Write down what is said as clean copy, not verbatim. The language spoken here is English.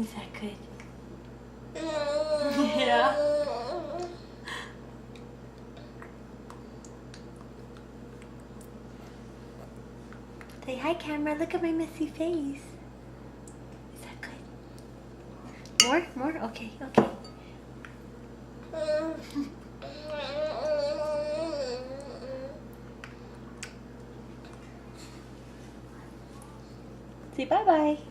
Is that good? Yeah. Say hi, camera. Look at my messy face. Is that good? More? More? Okay, okay. Say bye-bye.